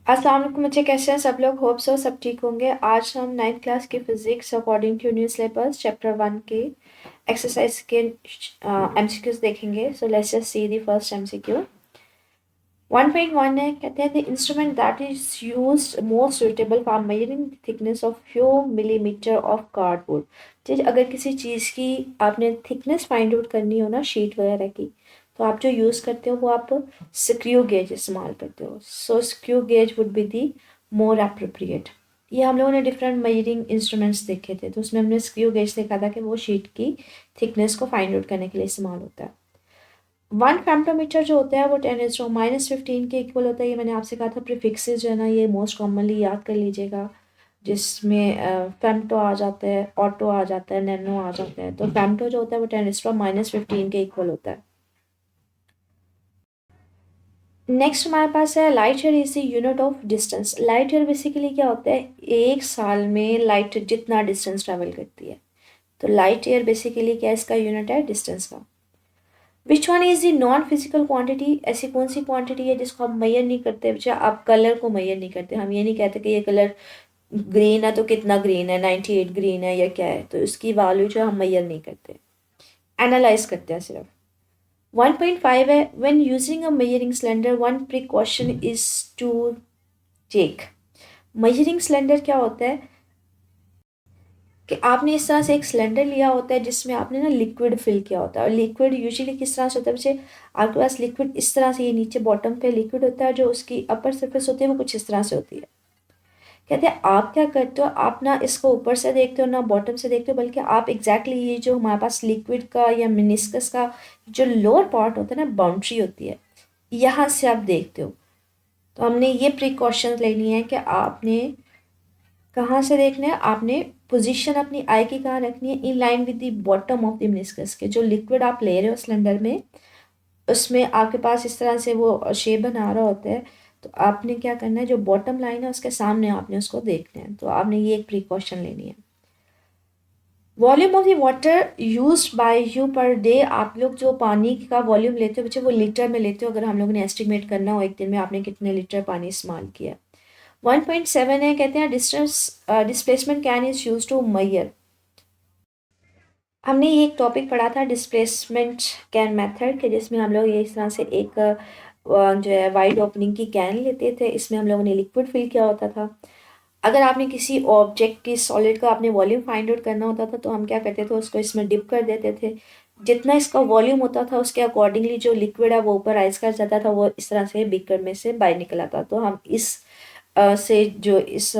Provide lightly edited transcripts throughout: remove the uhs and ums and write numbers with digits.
अस्सलाम वालेकुम बच्चे, कैसे हैं सब लोग। होप सो सब ठीक होंगे। आज हम नाइन्थ क्लास की physics according to new syllabus chapter 1 के एक्सरसाइज के एमसीक्यूज देखेंगे। So let's just see the first MCQ. 1.1 है, कहते हैं the instrument that is used more suitable for measuring thickness of few millimetre of cardboard. जैसे अगर किसी चीज़ की आपने थिकनेस फाइंड आउट करनी हो ना, शीट वगैरह की, तो आप जो यूज़ करते हो वो आप स्क्रू गेज इस्तेमाल करते हो। So screw gauge would be the more appropriate. ये हम लोगों ने डिफरेंट मेजरिंग इंस्ट्रूमेंट्स देखे थे, तो उसमें हमने स्क्रू गेज देखा था कि वो शीट की थिकनेस को फाइंड आउट करने के लिए इस्तेमाल होता है। 1 फेम्टोमीटर जो होता है वो 10⁻⁻15 के इक्वल होता है। ये मैंने आपसे कहा था प्रीफिक्सेस जो है ना, ये मोस्ट कॉमनली याद कर लीजिएगा, जिसमें फेम्टो आ जाता है, ऑटो आ जाता है, नैनो आ जाता है। तो फेम्टो जो होता है वो 10⁻⁻15 के इक्वल होता है। नेक्स्ट हमारे पास है light year is the unit of distance. Light year basically क्या होता है, एक साल में लाइट जितना डिस्टेंस ट्रेवल करती है। तो लाइट ईयर बेसिकली क्या है, इसका यूनिट है डिस्टेंस का। Which one is the non physical quantity. ऐसी कौन सी क्वांटिटी है जिसको हम मेजर नहीं करते। बच्चा आप कलर को मेजर नहीं करते। हम ये नहीं कहते कि ये कलर ग्रीन है तो कितना ग्रीन है, 98 ग्रीन है या क्या है, तो उसकी वैल्यू जो हम मेजर नहीं करते, एनालाइज करते हैं सिर्फ। 1.5 है, when using a measuring cylinder one precaution is to take. Measuring cylinder क्या होता है कि आपने इस तरह से एक सिलेंडर लिया होता है जिसमें आपने ना लिक्विड फिल किया होता है। और लिक्विड यूजुअली किस तरह से होता है बच्चे, आपके पास लिक्विड इस तरह से, ये नीचे बॉटम पे लिक्विड होता है, जो उसकी अपर सरफेस होती है वो कुछ इस तरह से होती है। कहते हैं आप क्या करते हो, आप ना इसको ऊपर से देखते हो ना बॉटम से देखते हो, बल्कि आप एग्जैक्टली ये जो हमारे पास लिक्विड का या मिनिस्कस का जो लोअर पार्ट होता है ना, बाउंड्री होती है, यहाँ से आप देखते हो। तो हमने ये प्रिकॉशन लेनी है कि आपने कहाँ से देखना है, आपने पोजीशन अपनी आई की कहाँ रखनी है, in line with the bottom of the meniscus के। जो लिक्विड आप ले रहे हो सिलेंडर में, उसमें आपके पास इस तरह से वो शेप बना रहा होता है। तो आपने क्या करना है, जो बॉटम लाइन है उसके सामने आपने उसको देखना है। तो आपने ये एक प्रिकॉशन लेनी है। Volume of the water use by you per day. आप लोग जो पानी का वॉल्यूम लेते हो बच्चे, वो लीटर में लेते हो। अगर हम लोगों ने एस्टिमेट करना हो एक दिन में आपने कितने लीटर पानी इस्तेमाल किया। 1.7 है, कहते हैं distance displacement can is use to measure. हमने ये एक टॉपिक पढ़ा था डिस्प्लेसमेंट कैन मेथड के, जिसमें हम लोग ये इस तरह से एक जो है वाइड ओपनिंग की कैन लेते थे, इसमें हम लोगों ने लिक्विड फिल किया होता था। अगर आपने किसी ऑब्जेक्ट की सॉलिड का आपने वॉल्यूम फाइंड आउट करना होता था, तो हम क्या करते थे, उसको इसमें डिप कर देते थे। जितना इसका वॉल्यूम होता था उसके अकॉर्डिंगली जो लिक्विड है वो ऊपर राइज कर जाता था, वो इस तरह से बीकर में से बाहर निकल आता। तो हम इस से जो इस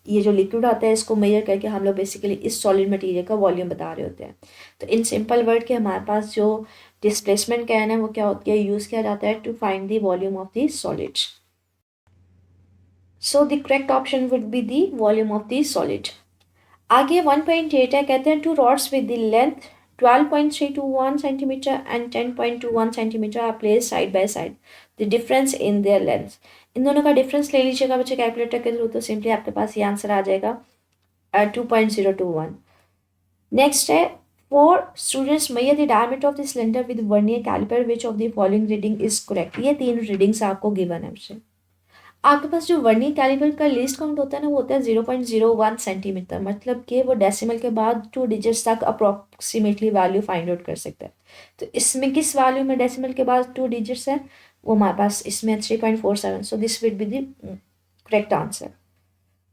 ये जो लिक्विड आता है इसको मेजर करके हम लोग बेसिकली इस सॉलिड मटेरियल का वॉल्यूम बता रहे होते हैं। तो इन सिंपल वर्ड के हमारे पास जो डिस्प्लेसमेंट कैन है वो क्या होती है, यूज़ किया जाता है to find the volume of the solid. So the correct option would be the volume of the solid. आगे 1.8 है, कहते हैं two rods with the length 12.321 centimetre and 10.21 centimetre are place side by side. The difference in their length. इन दोनों का difference ले लीजिएगा बच्चे कैलकुलेटर के थ्रू, तो सिंपली आपके पास ये आंसर आ जाएगा 2.021। नेक्स्ट है, four students measure the diameter of the cylinder with vernier caliper, which of the following reading is correct. ये तीन रीडिंग्स आपको गिवन है बच्चे। आपके पास जो वर्नियर कैलिपर का लीस्ट काउंट होता है ना, वो होता है 0.01 सेंटीमीटर। मतलब कि वो डेसिमल के बाद 2 डिजिट्स तक अप्रोक्सीमेटली वैल्यू फाइंड आउट कर सकता है। तो इसमें किस वैल्यू में डेसिमल के बाद 2 डिजिट्स है, वो हमारे पास इसमें 3.47। So this will be the correct answer.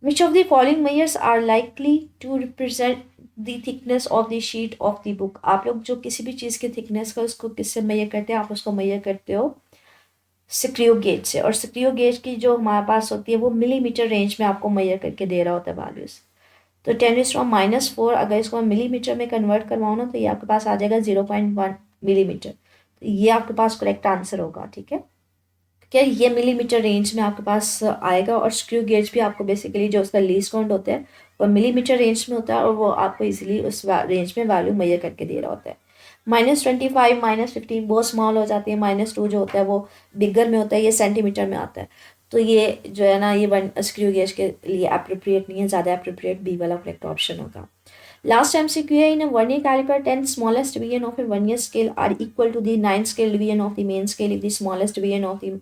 Which of the following measures are likely to represent the thickness of the sheet of the book. आप लोग जो किसी भी चीज़ की थिकनेस का उसको किससे मेजर करते हैं, आप उसको मेजर करते हो स्क्रू गेज से। और स्क्रू गेज की जो हमारे पास होती है वो मिलीमीटर रेंज में आपको मेजर करके दे रहा होता है वैल्यूज। तो 10⁻⁻4 अगर इसको हम मिलीमीटर में कन्वर्ट करवाओ ना, तो ये आपके पास आ जाएगा 0.1 मिलीमीटर। तो ये आपके पास करेक्ट आंसर होगा, ठीक है। क्या ये मिलीमीटर रेंज में आपके पास आएगा। और स्क्रू गेज भी आपको बेसिकली जो उसका लीस्ट काउंट होता है वो मिलीमीटर रेंज में होता है, और वो आपको इजीली उस रेंज में वैल्यू मेजर करके दे रहा होता है। -25 -15 बहुत स्मॉल हो जाती है। -2 जो होता है वो बिगर में होता है, ये सेंटीमीटर में आता है। तो ये जो है ना, ये वन स्क्रू गेज के लिए अप्रोप्रिएट नहीं है, ज़्यादा अप्रोप्रिएट बी वाला करेक्ट ऑप्शन होगा। लास्ट MCQ है, इन a vernier caliper 10 smallest division of a vernier scale are equal to the 9 scale division of the main scale if the smallest division of the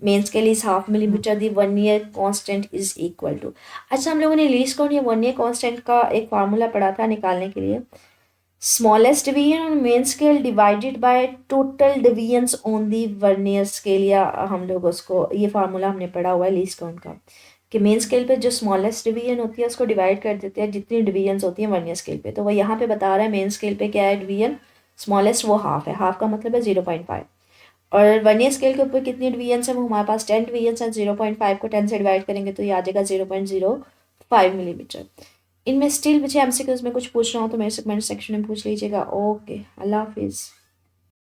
main scale is half millimetre, the vernier constant is equal to. अच्छा, हम लोगों ने least count या vernier constant का एक formula पढ़ा था निकालने के लिए, smallest division on main scale divided by total divisions on the vernier scale, या हम लोग उसको, ये फार्मूला हमने पढ़ा हुआ है लीस्ट काउंट का, कि मेन स्केल पे जो स्मॉलेस्ट डिवीजन होती है उसको डिवाइड कर देते हैं जितनी डिवीजन्स होती हैं वर्नियर स्केल पे। तो वो यहाँ पे बता रहा है मेन स्केल पे क्या है डिवीजन, स्मॉलेस्ट वो हाफ है, हाफ का मतलब है 0.5, और वर्नियर स्केल के ऊपर कितनी डिवीजन्स है, वो हमारे पास 10 डिवीजन्स हैं, 0.5 को 10 से डिवाइड करेंगे तो ये आ जाएगा 0.05 मिलीमीटर। इनमें स्टिल मुझे एमसीक्यूज में कुछ पूछना हो तो मेरे से कमेंट सेक्शन में पूछ लीजिएगा। ओके, अल्लाह हाफिज़।